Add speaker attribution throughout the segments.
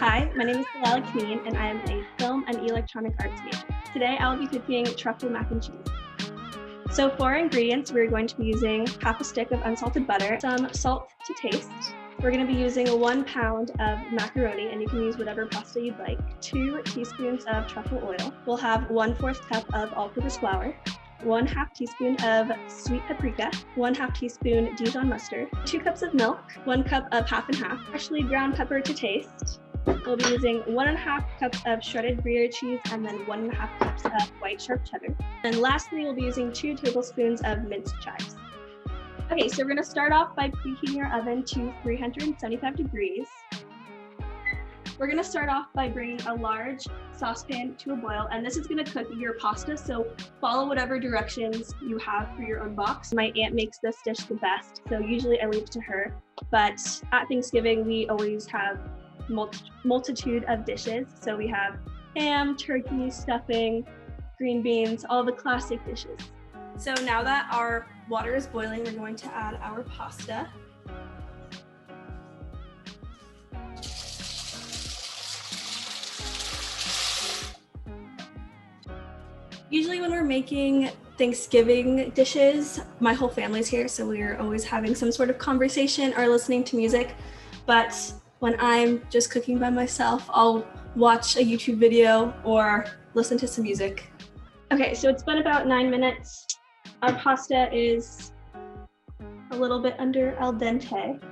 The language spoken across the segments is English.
Speaker 1: Hi, my name is Delilah Cunneen, and I am a film and electronic arts major. Today I'll be cooking truffled mac and cheese. So for our ingredients, we're going to be using half a stick of unsalted butter, some salt to taste. We're going to be using 1 pound of macaroni, and you can use whatever pasta you'd like, 2 teaspoons of truffle oil. We'll have 1/4 cup of all-purpose flour, 1/2 teaspoon of sweet paprika, 1/2 teaspoon Dijon mustard, 2 cups of milk, 1 cup of half and half, freshly ground pepper to taste. We'll be using 1.5 cups of shredded Briet cheese and then 1.5 cups of white sharp cheddar. And lastly, we'll be using 2 tablespoons of minced chives. Okay, so we're going to start off by preheating our oven to 375 degrees. We're going to start off by bringing a large saucepan to a boil, and this is going to cook your pasta, so follow whatever directions you have for your own box. My aunt makes this dish the best, so usually I leave it to her, but at Thanksgiving we always have multitude of dishes. So we have ham, turkey, stuffing, green beans, all the classic dishes. So now that our water is boiling, we're going to add our pasta. Usually when we're making Thanksgiving dishes, my whole family's here, so we're always having some sort of conversation or listening to music. But when I'm just cooking by myself, I'll watch a YouTube video or listen to some music. Okay, so it's been about 9 minutes. Our pasta is a little bit under al dente,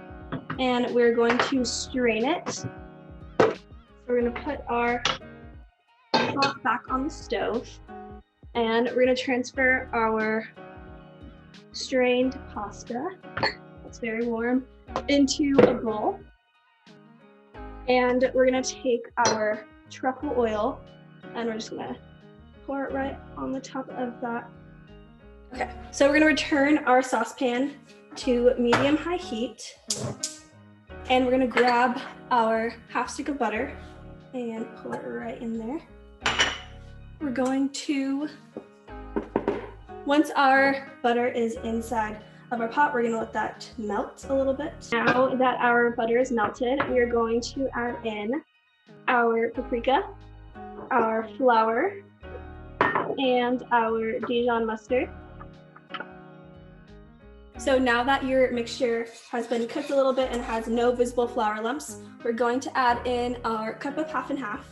Speaker 1: and we're going to strain it. So we're gonna put our pot back on the stove, and we're gonna transfer our strained pasta, it's very warm, into a bowl. And we're gonna take our truffle oil and we're just gonna pour it right on the top of that. Okay, so we're gonna return our saucepan to medium-high heat, and we're gonna grab our half stick of butter and pull it right in there. We're going to, once our butter is inside of our pot, we're going to let that melt a little bit. Now that our butter is melted, we are going to add in our paprika, our flour, and our Dijon mustard. So now that your mixture has been cooked a little bit and has no visible flour lumps, we're going to add in our cup of half and half,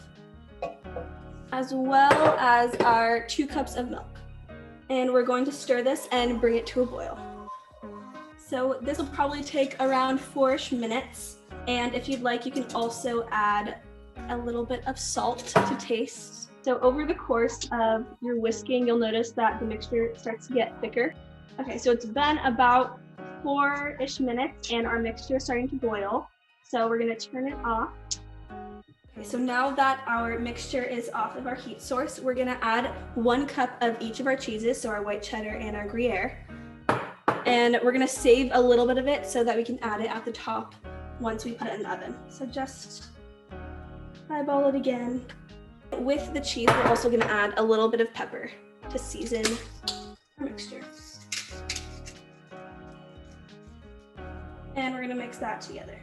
Speaker 1: as well as our 2 cups of milk. And we're going to stir this and bring it to a boil. So this will probably take around 4-ish minutes. And if you'd like, you can also add a little bit of salt to taste. So over the course of your whisking, you'll notice that the mixture starts to get thicker. Okay, so it's been about 4-ish minutes and our mixture is starting to boil. So we're gonna turn it off. Okay, so now that our mixture is off of our heat source, we're gonna add 1 cup of each of our cheeses, so our white cheddar and our Gruyere. And we're gonna save a little bit of it so that we can add it at the top once we put it in the oven. So just eyeball it again. With the cheese, we're also gonna add a little bit of pepper to season our mixture. And we're gonna mix that together.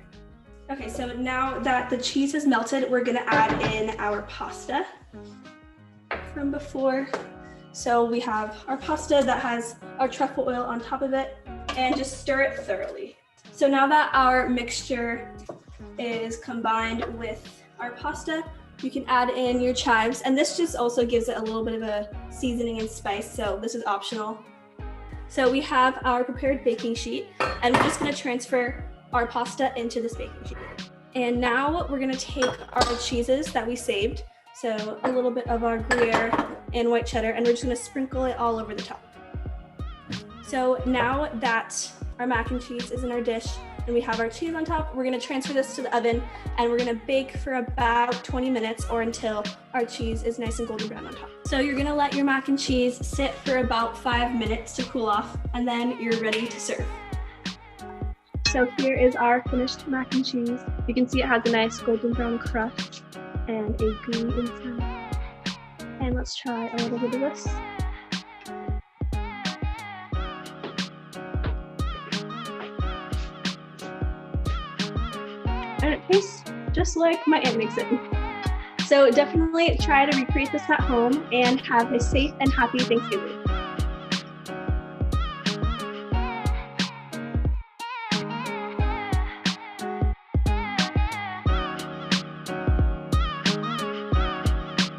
Speaker 1: Okay, so now that the cheese has melted, we're gonna add in our pasta from before. So we have our pasta that has our truffle oil on top of it, and just stir it thoroughly. So now that our mixture is combined with our pasta, you can add in your chives, and this just also gives it a little bit of a seasoning and spice, so this is optional. So we have our prepared baking sheet, and we're just gonna transfer our pasta into this baking sheet. And now we're gonna take our cheeses that we saved, so a little bit of our Gruyere and white cheddar, and we're just gonna sprinkle it all over the top. So now that our mac and cheese is in our dish and we have our cheese on top, we're gonna transfer this to the oven and we're gonna bake for about 20 minutes or until our cheese is nice and golden brown on top. So you're gonna let your mac and cheese sit for about 5 minutes to cool off, and then you're ready to serve. So here is our finished mac and cheese. You can see it has a nice golden brown crust and a gooey inside. And let's try a little bit of this. and it tastes just like my aunt makes it. So definitely try to recreate this at home and have a safe and happy Thanksgiving.